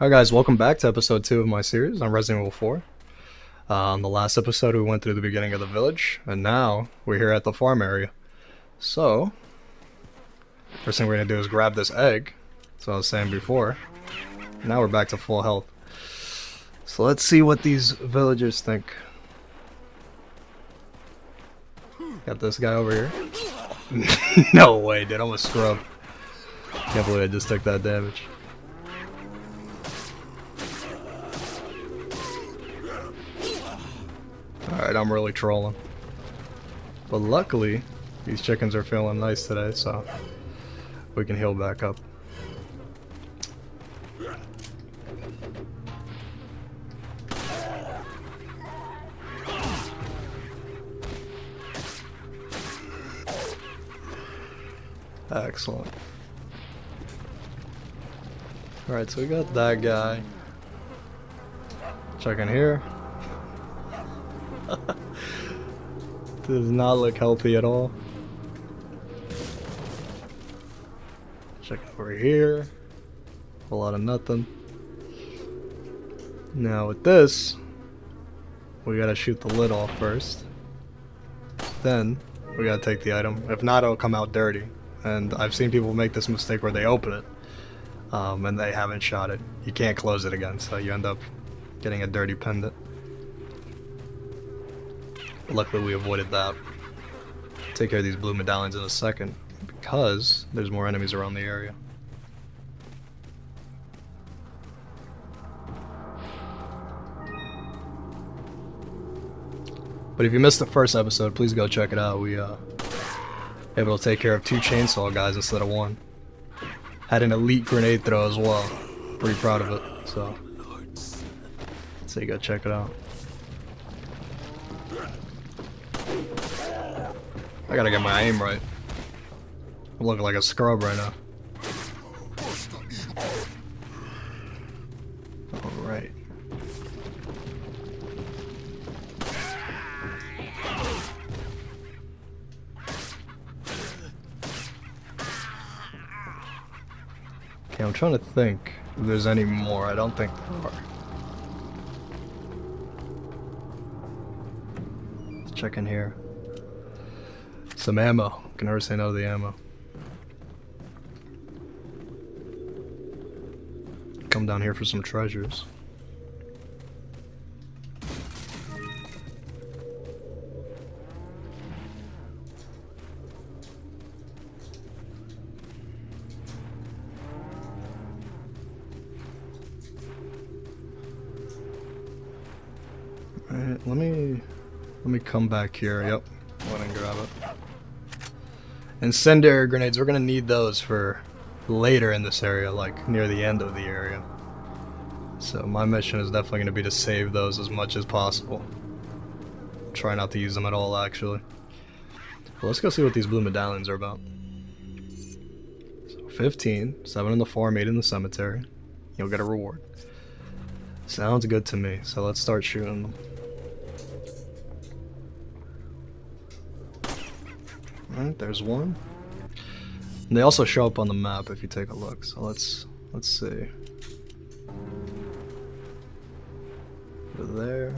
Hi guys, welcome back to episode 2 of my series on Resident Evil 4. On the last episode we went through the beginning of the village, and now we're here at the farm area. So, first thing we're going to do is grab this egg, as I was saying before. Now we're back to full health. So let's see what these villagers think. Got this guy over here. No way, dude, I'm a scrub. Can't believe I just took that damage. Alright, I'm really trolling. But luckily, these chickens are feeling nice today, so we can heal back up. Excellent. Alright, so we got that guy. Check in here. Does not look healthy at all. Check over here. A lot of nothing. Now with this, we gotta shoot the lid off first. Then we gotta take the item. If not, it'll come out dirty. And I've seen people make this mistake where they open it and they haven't shot it. You can't close it again, so you end up getting a dirty pendant. Luckily we avoided that. Take care of these blue medallions in a second, because there's more enemies around the area. But if you missed the first episode, please go check it out. We able to take care of 2 chainsaw guys instead of 1. Had an elite grenade throw as well. Pretty proud of it, so you go check it out. I gotta get my aim right. I'm looking like a scrub right now. Alright. Okay, I'm trying to think if there's any more. I don't think there are. Let's check in here. Some ammo. Can never say no to the ammo. Come down here for some treasures. Alright, let me come back here. Yep. Go ahead and grab it. Incendiary grenades, we're gonna need those for later in this area, like near the end of the area. So my mission is definitely gonna be to save those as much as possible. Try not to use them at all, actually. Well, let's go see what these blue medallions are about. So 15, 7 in the farm, 8 in the cemetery. You'll get a reward. Sounds good to me, so let's start shooting them. Alright, there's one. And they also show up on the map if you take a look, so let's see. Over there.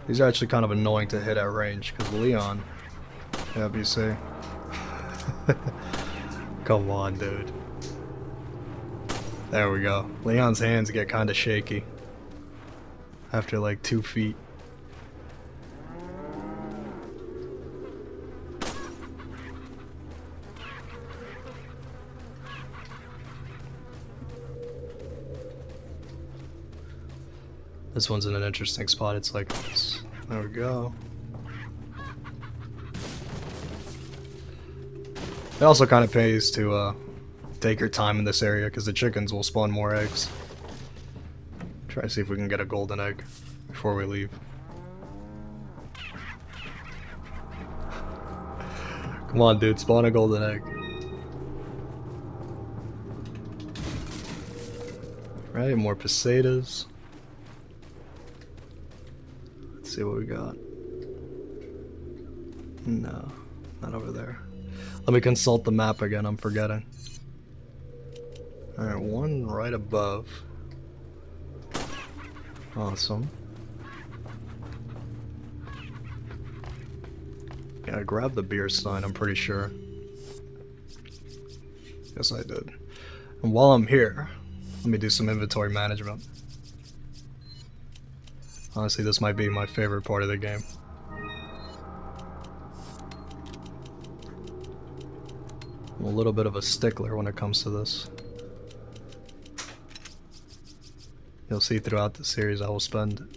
These are actually kind of annoying to hit at range, because Leon, yeah, you see. Come on, dude. There we go. Leon's hands get kind of shaky after like 2 feet. This one's in an interesting spot. It's like this. There we go. It also kind of pays to take your time in this area, because the chickens will spawn more eggs. Try to see if we can get a golden egg before we leave. Come on, dude, spawn a golden egg. Right, more pesetas. Let's see what we got. No, not over there. Let me consult the map again, I'm forgetting. Alright, one right above. Awesome. Yeah, I grabbed the beer sign, I'm pretty sure. Yes, I did. And while I'm here, let me do some inventory management. Honestly, this might be my favorite part of the game. I'm a little bit of a stickler when it comes to this. You'll see throughout the series I will spend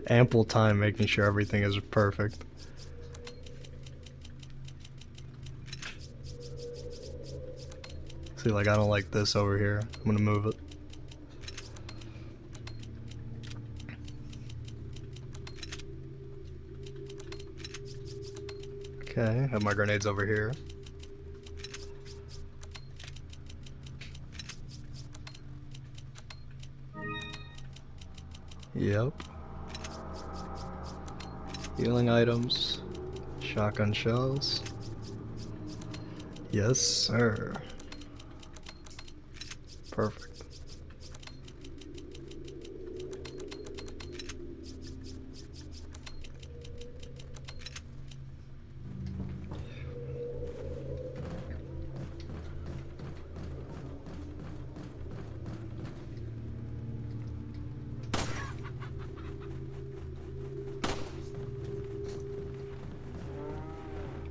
ample time making sure everything is perfect. See, like, I don't like this over here. I'm gonna move it. Okay, have my grenades over here. Yep. Healing items. Shotgun shells. Yes, sir. Perfect.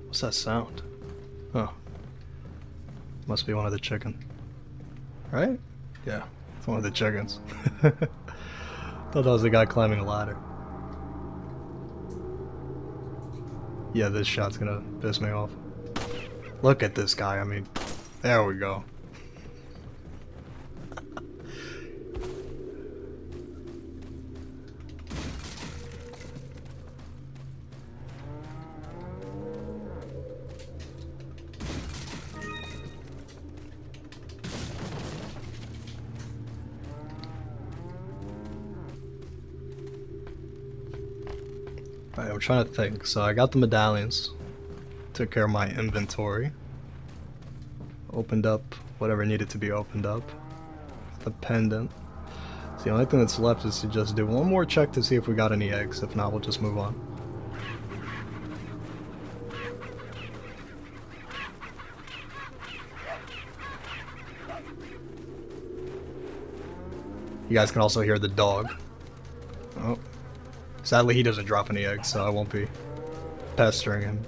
What's that sound? Oh. Must be one of the chicken. Right? Yeah, it's one of the chickens. Thought that was the guy climbing a ladder. Yeah, this shot's gonna piss me off. Look at this guy, I mean, there we go. Alright, I'm trying to think. So I got the medallions. Took care of my inventory. Opened up whatever needed to be opened up. The pendant. So the only thing that's left is to just do one more check to see if we got any eggs. If not, we'll just move on. You guys can also hear the dog. Oh. Sadly, he doesn't drop any eggs, so I won't be pestering him.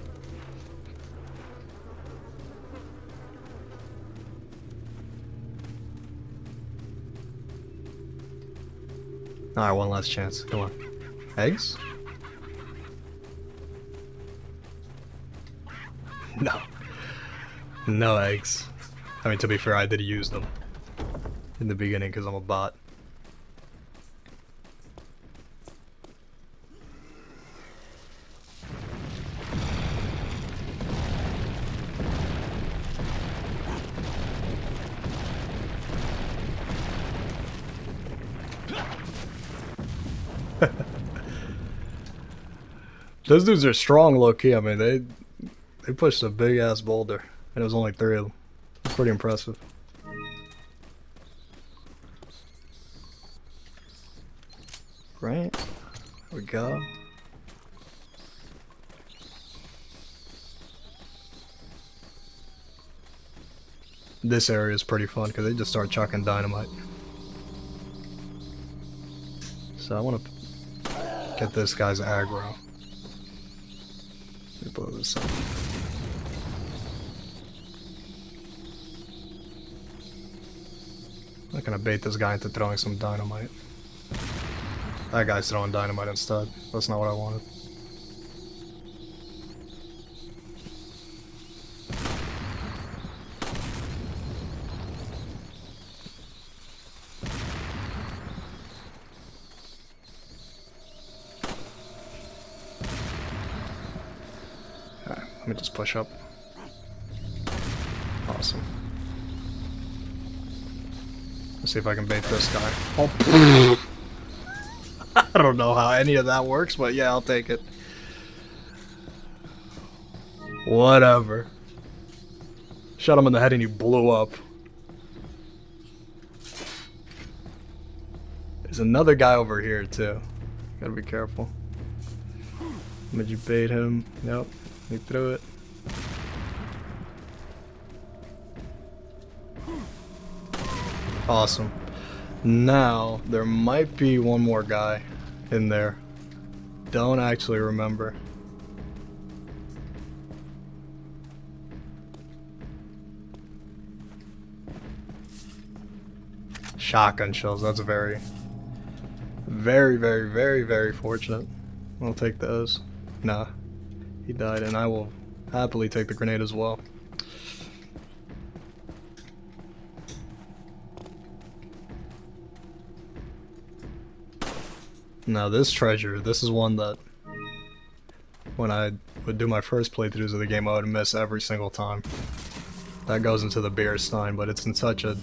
Alright, one last chance. Come on. Eggs? No. No eggs. I mean, to be fair, I did use them in the beginning because I'm a bot. Those dudes are strong, low key. I mean, they pushed a big ass boulder, and it was only 3 of them. It's pretty impressive. Right? There we go. This area is pretty fun because they just start chucking dynamite. So I want to get this guy's aggro. Let me blow this up. I'm not gonna bait this guy into throwing some dynamite. That guy's throwing dynamite instead. That's not what I wanted. Alright, let me just push up. Awesome. Let's see if I can bait this guy. Oh. I don't know how any of that works, but yeah, I'll take it. Whatever. Shot him in the head and he blew up. There's another guy over here too. Gotta be careful. Did you bait him? Nope. He threw it. Awesome. Now, there might be one more guy in there. Don't actually remember. Shotgun shells, that's very, very fortunate. I'll take those. Nah, he died, and I will happily take the grenade as well. Now this treasure, this is one that when I would do my first playthroughs of the game I would miss every single time. That goes into the beer stein, but it's in such a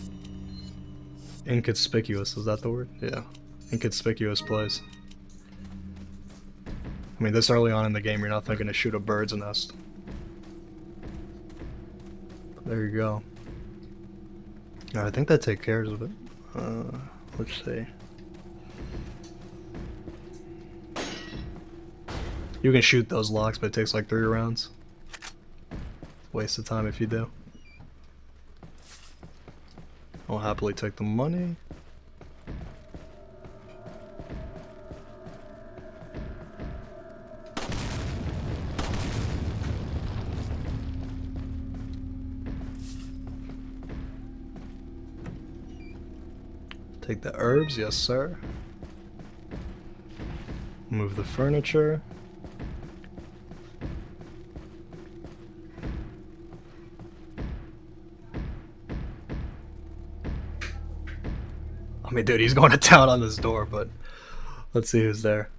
inconspicuous, is that the word? Yeah. Inconspicuous place. I mean, this early on in the game, you're not thinking to shoot a bird's nest. There you go. Alright, I think that takes care of it. Let's see. You can shoot those locks, but it takes like 3 rounds. Waste of time if you do. I'll happily take the money. Take the herbs, yes sir. Move the furniture. I mean, dude, he's going to town on this door, but let's see who's there.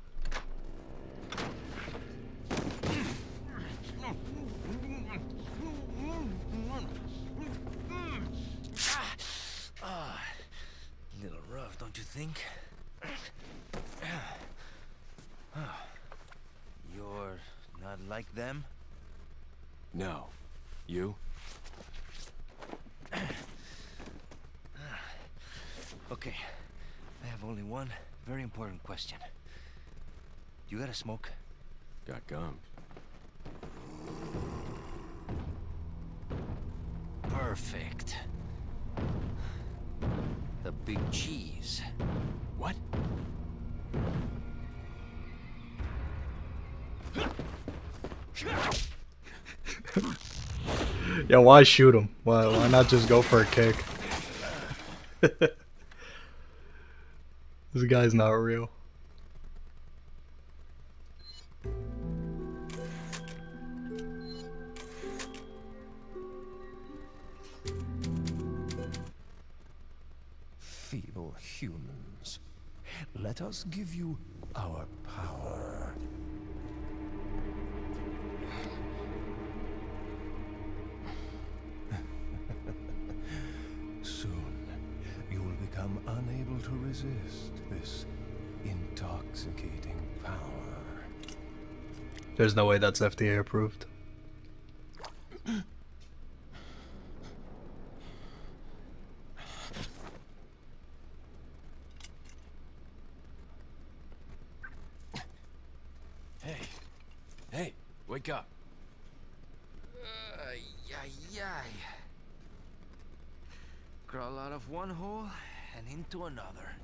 Little rough, don't you think? You're not like them? No. You? Okay, I have only one very important question. You got a smoke? Got gum. Perfect. The big cheese. What? Yeah, why shoot him? Why not just go for a kick? This guy's not real. Feeble humans, let us give you our power. Soon, you will become unable to resist this intoxicating power. There's no way that's FDA approved. Hey, wake up. Ay. Crawl out of one hole and into another.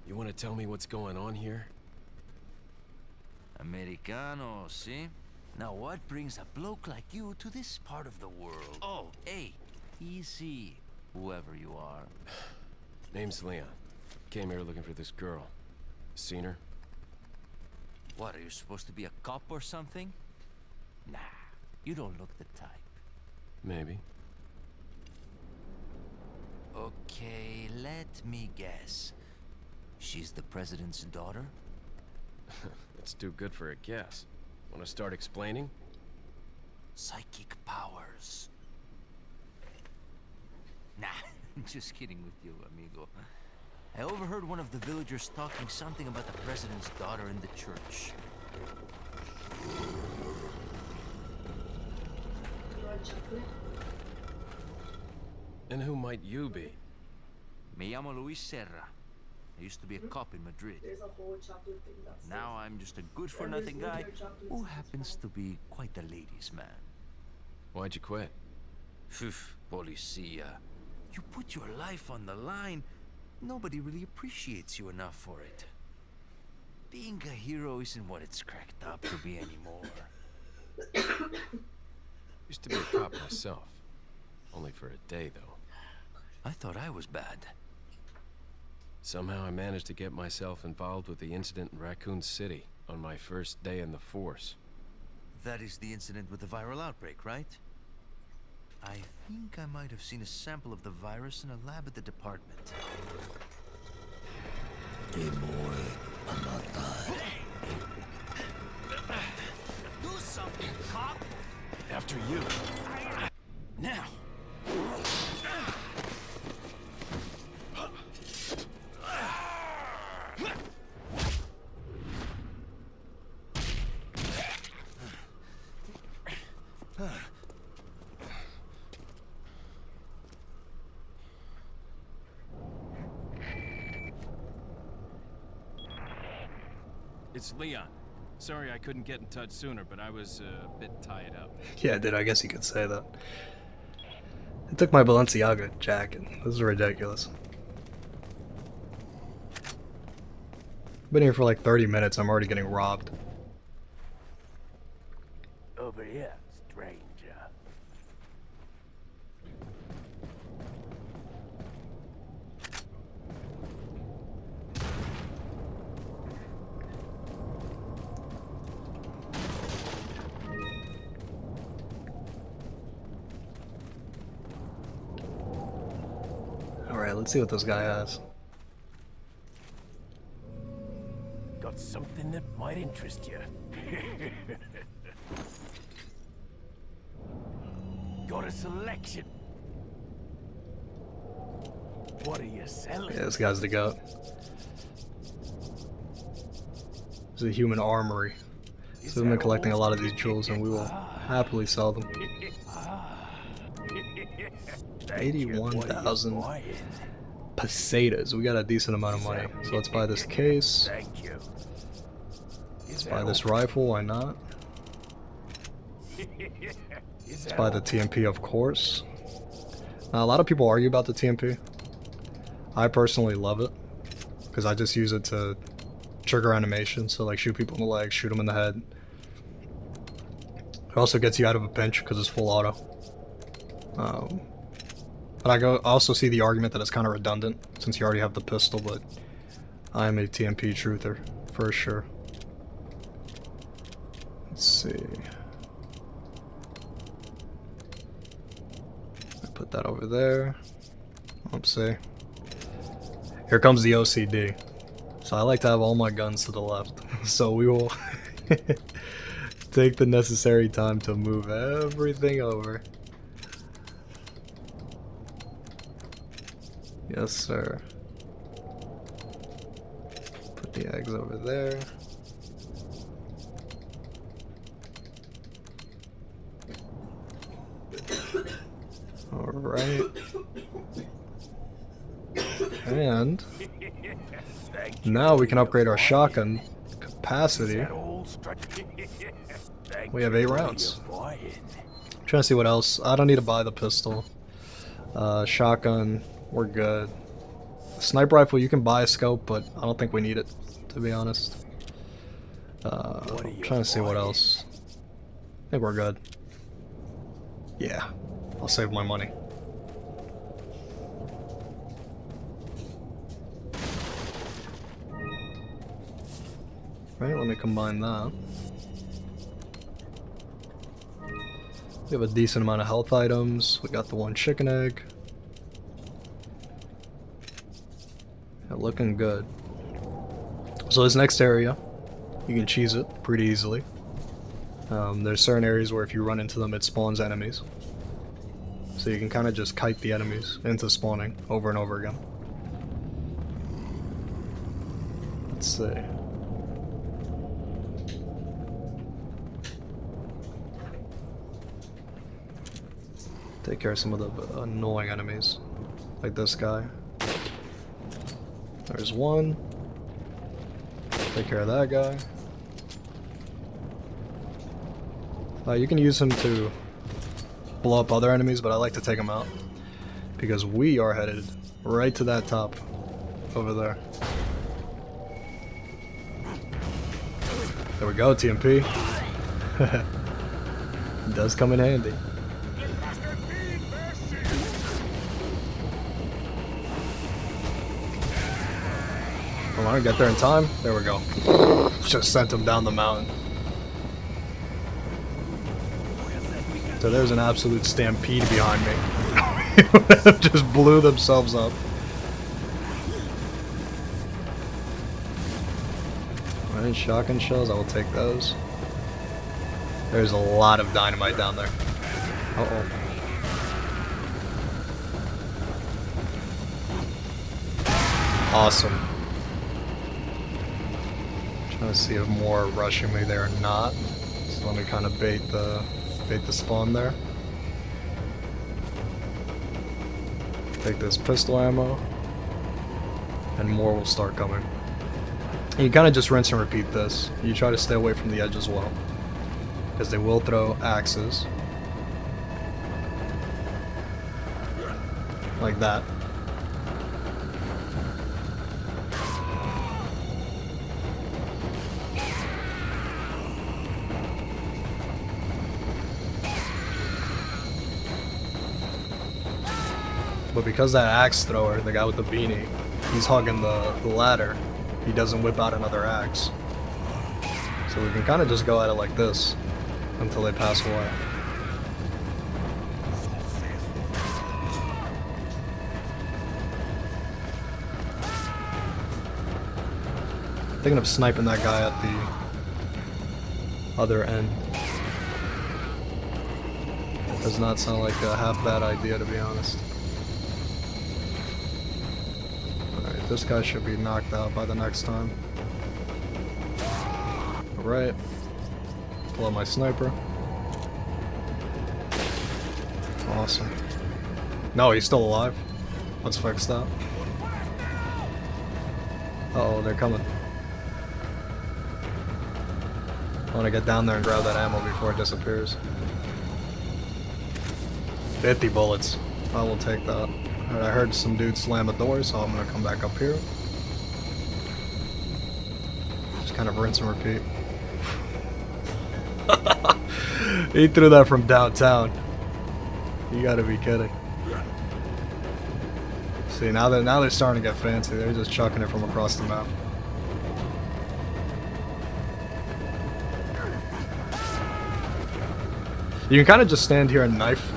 You want to tell me what's going on here? Americano, see? Now what brings a bloke like you to this part of the world? Oh, hey, easy, whoever you are. Name's Leon. Came here looking for this girl. Seen her? What, are you supposed to be a cop or something? Nah, you don't look the type. Maybe. Okay, let me guess. She's the president's daughter? It's too good for a guess. Want to start explaining? Psychic powers. Nah, just kidding with you, amigo. I overheard one of the villagers talking something about the president's daughter in the church. And who might you be? Me llamo Luis Serra. I used to be a cop in Madrid. There's a whole chocolate thing that's Now I'm just a good-for-nothing guy who happens to be quite a ladies' man. Why'd you quit? Phew, policia. You put your life on the line. Nobody really appreciates you enough for it. Being a hero isn't what it's cracked up to be anymore. Used to be a cop myself. Only for a day, though. I thought I was bad. Somehow I managed to get myself involved with the incident in Raccoon City on my first day in the force. That is the incident with the viral outbreak, right? I think I might have seen a sample of the virus in a lab at the department. Hey boy, I'm not done. Do something, cop! After you. Now! It's Leon. Sorry I couldn't get in touch sooner, but I was a bit tied up. Yeah, dude, I guess you could say that. They took my Balenciaga jacket. This is ridiculous. Been here for like 30 minutes, I'm already getting robbed. Over here, stranger. Alright, let's see what this guy has. Got something that might interest you. Got a selection. What are you selling? Yeah, this guy's the goat. It's a human armory. So we've been collecting a lot of these jewels and we will happily sell them. 81,000 pesetas. We got a decent amount of money. So let's buy this case. Thank you. Let's buy this rifle, why not? Let's buy the TMP, of course. Now, a lot of people argue about the TMP. I personally love it because I just use it to trigger animation, so like shoot people in the legs, shoot them in the head. It also gets you out of a pinch because it's full auto. But I also see the argument that it's kind of redundant since you already have the pistol, but I am a TMP truther for sure. Let's see. Put that over there. Oopsie. Here comes the OCD. So I like to have all my guns to the left. So we will take the necessary time to move everything over. Yes, sir. Put the eggs over there. Alright. And now we can upgrade our shotgun capacity. We have 8 rounds. Trying to see what else. I don't need to buy the pistol. Shotgun, we're good. Sniper rifle, you can buy a scope, but I don't think we need it, to be honest. I'm trying to see what else. I think we're good. Yeah, I'll save my money. Right, let me combine that. We have a decent amount of health items. We got the 1 chicken egg. Yeah, looking good. So this next area, you can cheese it pretty easily. There's certain areas where if you run into them, it spawns enemies. So you can kind of just kite the enemies into spawning over and over again. Let's see. Take care of some of the annoying enemies, like this guy. There's one. Take care of that guy. You can use him to blow up other enemies, but I like to take him out because we are headed right to that top over there. There we go, TMP. It does come in handy. Hold on, get there in time. There we go. Just sent him down the mountain. So there's an absolute stampede behind me. Just blew themselves up. Alright, shotgun shells, I will take those. There's a lot of dynamite down there. Uh-oh. Awesome. Trying to see if more are rushing me there or not. So let me kind of bait the spawn there. Take this pistol ammo, and more will start coming. And you kind of just rinse and repeat this. You try to stay away from the edge as well, because they will throw axes like that. But because that axe thrower, the guy with the beanie, he's hogging the ladder, he doesn't whip out another axe. So we can kind of just go at it like this until they pass away. Thinking of sniping that guy at the other end. Does not sound like a half bad idea, to be honest. Alright, this guy should be knocked out by the next time. Alright. Pull out my sniper. Awesome. No, he's still alive. Let's fix that. Uh-oh, they're coming. I want to get down there and grab that ammo before it disappears. 50 bullets. I will take that. Alright, I heard some dudes slam a door, so I'm going to come back up here. Just kind of rinse and repeat. He threw that from downtown. You gotta be kidding. See, now they're starting to get fancy. They're just chucking it from across the map. You can kind of just stand here and knife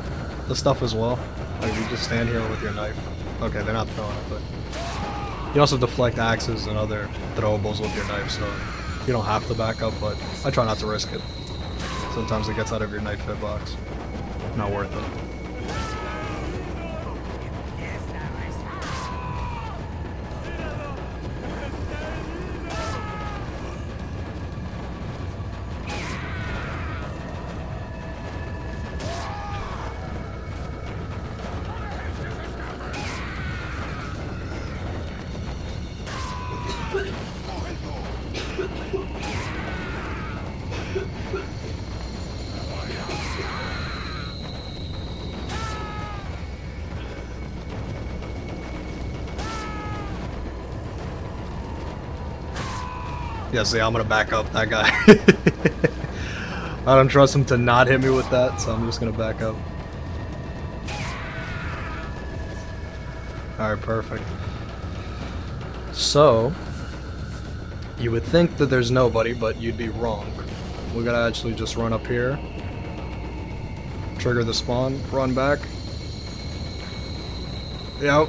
the stuff as well. Like, you just stand here with your knife. Okay, they're not throwing it, but you also deflect axes and other throwables with your knife, so you don't have to back up, but I try not to risk it. Sometimes it gets out of your knife hitbox. Not worth it. Yeah, see, I'm gonna back up that guy. I don't trust him to not hit me with that, so I'm just gonna back up. Alright, perfect. So, you would think that there's nobody, but you'd be wrong. We gotta actually just run up here, trigger the spawn, run back. Yep.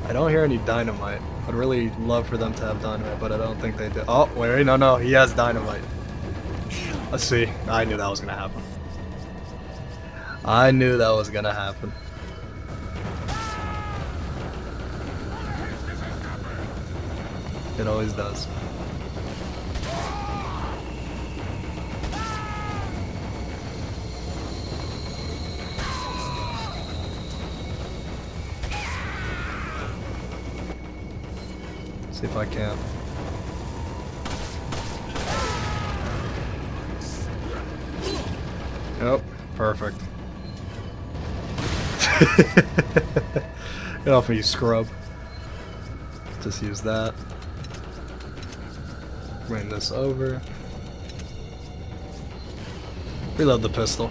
I don't hear any dynamite. I'd really love for them to have dynamite, but I don't think they do. Oh, wait, no, he has dynamite. Let's see. I knew that was gonna happen. I knew that was gonna happen. It always does. See if I can. Yep, perfect. Get off me, you scrub. Just use that. Bring this over. Reload the pistol.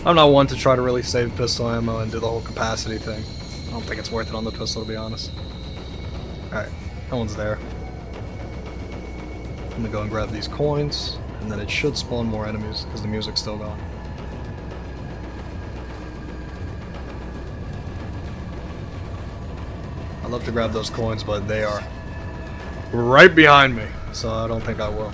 I'm not one to try to really save pistol ammo and do the whole capacity thing. I don't think it's worth it on the pistol, to be honest. Alright, no one's there. I'm gonna go and grab these coins, and then it should spawn more enemies, because the music's still going. I'd love to grab those coins, but they are right behind me, so I don't think I will.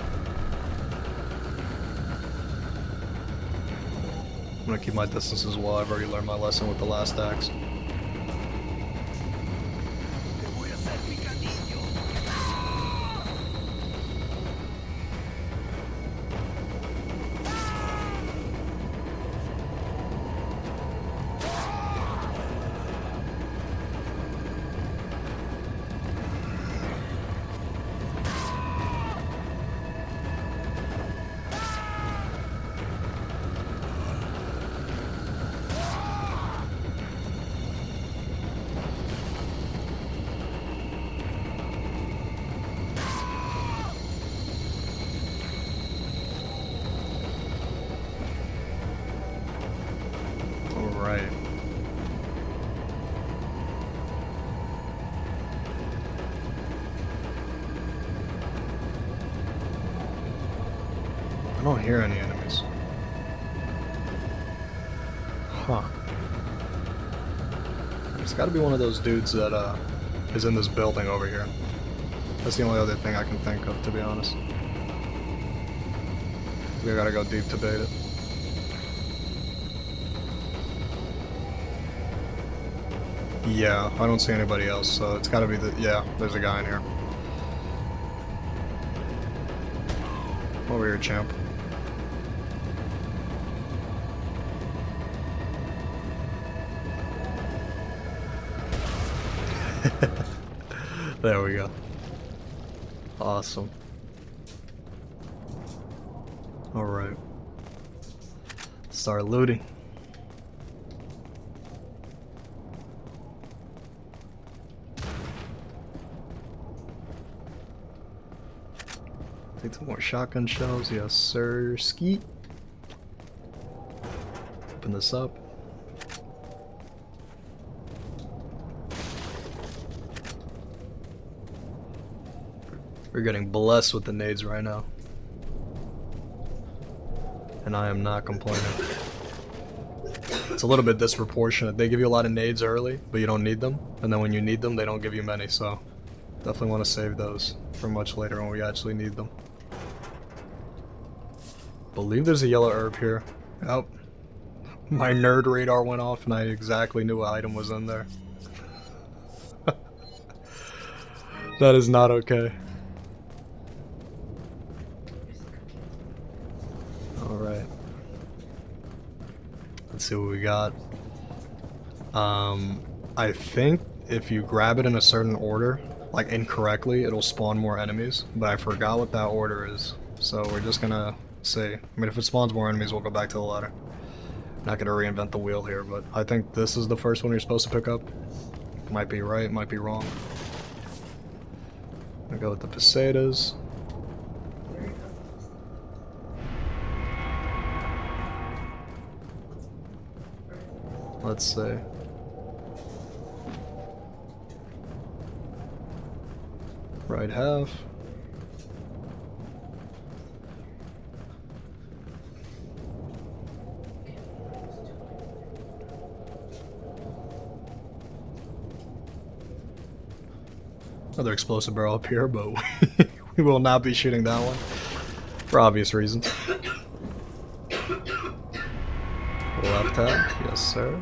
I'm gonna keep my distance as well. I've already learned my lesson with the last axe. Alright. I don't hear any enemies. Huh. There's gotta be one of those dudes that is in this building over here. That's the only other thing I can think of, to be honest. We gotta go deep to bait it. Yeah, I don't see anybody else, so it's gotta be the... Yeah, there's a guy in here. Over here, champ. There we go. Awesome. Alright. Start looting. Take some more shotgun shells, yes sir. Skeet. Open this up. We're getting blessed with the nades right now. And I am not complaining. It's a little bit disproportionate. They give you a lot of nades early, but you don't need them. And then when you need them, they don't give you many, so definitely want to save those for much later when we actually need them. Believe there's a yellow herb here. Oh. My nerd radar went off and I exactly knew what item was in there. That is not okay. Alright. Let's see what we got. I think if you grab it in a certain order, like incorrectly, it'll spawn more enemies, but I forgot what that order is. So we're just gonna see. I mean, if it spawns more enemies, we'll go back to the ladder. Not gonna reinvent the wheel here, but I think this is the first one you're supposed to pick up. Might be right, might be wrong. I'm gonna go with the pesetas. Let's see. Right half. Another explosive barrel up here, but we will not be shooting that one for obvious reasons. Left half, yes sir.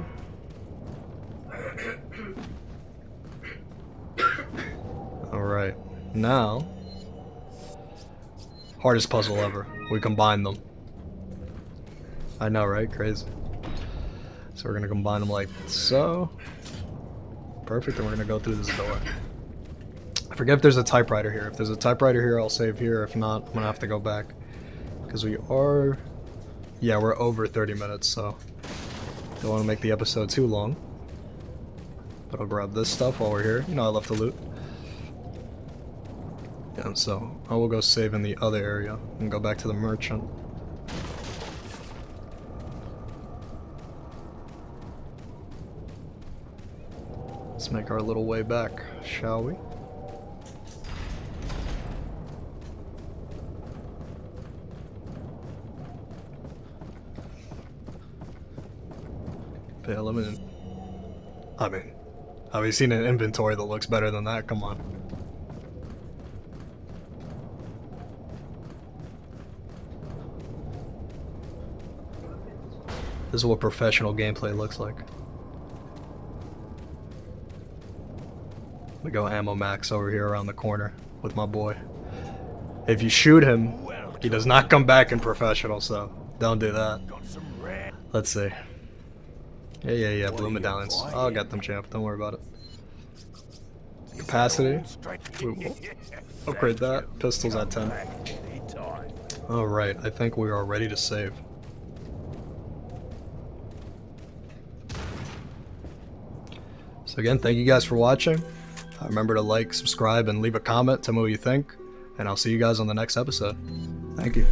Alright, now, hardest puzzle ever. We combine them. I know, right? Crazy. So we're gonna combine them like so. Perfect, and we're gonna go through this door. I forget if there's a typewriter here. If there's a typewriter here, I'll save here. If not, I'm gonna have to go back. Because we are... Yeah, we're over 30 minutes, so... Don't want to make the episode too long. But I'll grab this stuff while we're here. You know I left the loot. Yeah, so I will go save in the other area and go back to the merchant. Let's make our little way back, shall we? Yeah, let me... I mean, have you seen an inventory that looks better than that? Come on. This is what professional gameplay looks like. We go ammo max over here around the corner with my boy. If you shoot him, he does not come back in professional, so don't do that. Let's see. Yeah, blue medallions. I'll get them, champ. Don't worry about it. Capacity. We will upgrade that. Pistols at 10. Alright, I think we are ready to save. So again, thank you guys for watching. Remember to like, subscribe, and leave a comment. Tell me what you think. And I'll see you guys on the next episode. Thank you.